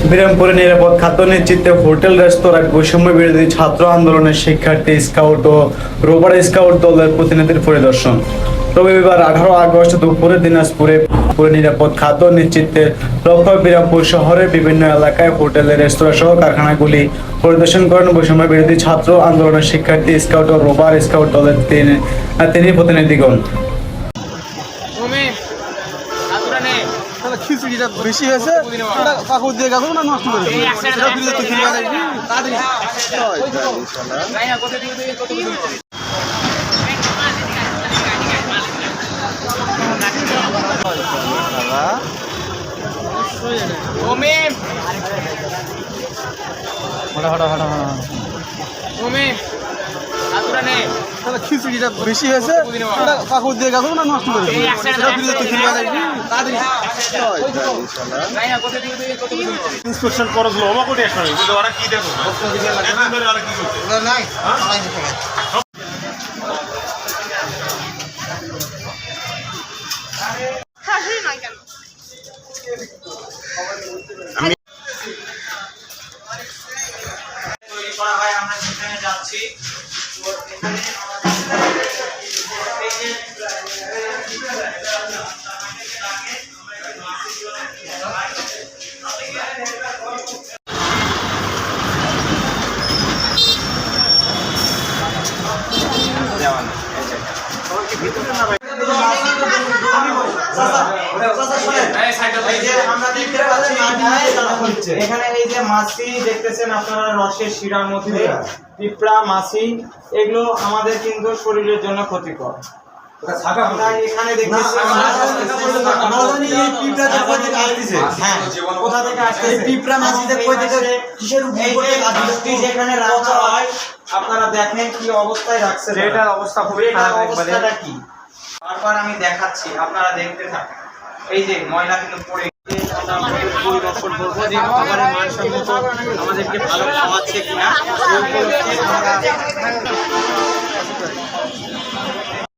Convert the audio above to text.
বিরামপুরে নিরাপদ খাদ্য নিশ্চিতে হোটেল রেস্তোরাঁ বৈষম্য বিরোধী ছাত্র আন্দোলনের শিক্ষার্থী স্কাউট ও রোভার স্কাউট দলের প্রতিনিধির পরিদর্শন। রবিবার 18 আগস্ট দুপুরে দিনাজপুরে নিরাপদ খাদ্য নিশ্চিতে লক্ষ্য বিরামপুর শহরের বিভিন্ন এলাকায় হোটেল রেস্তোরাঁ সহ কারখানাগুলি পরিদর্শন করেন বৈষম্য বিরোধী ছাত্র আন্দোলনের শিক্ষার্থী স্কাউট ও রোভার স্কাউট দলের তিনি প্রতিনিধিগণ। খিচুড়িটা বেশি হয়েছে, কাকুর দিয়ে গেল না নষ্ট করে খিচুড়িটা বেশি হয়েছে, কাকুর দিয়ে গেল না নষ্ট করে ইন্সপেকশন খরচ লো আমার কোটি আসবে ওরা কি দেখো ওরা কি করছে নাই আমরা সেখানে যাচ্ছি। এখানে এই যে মাছি দেখতেছেন আপনারা, রসের শিরার মধ্যে পিঁপড়া, মাছি, এগুলো আমাদের কিন্তু শরীরের জন্য ক্ষতিকর। এখানে দেখতেছি কোথা থেকে আসতেছে পিঁপড়া, মাছি যেখানে রাখা হয় আপনারা দেখেন কি অবস্থায় রাখছে। এটার অবস্থা খুবই খারাপ। অবস্থাটা কি বারবার আমি দেখাচ্ছি, আপনারা দেখতে থাকেন। এই যে ময়লা কিন্তু পড়ে পরিদর্শন করবো যে খাবারের মানসম্মত আমাদেরকে ভালো খাওয়াচ্ছে কিনা।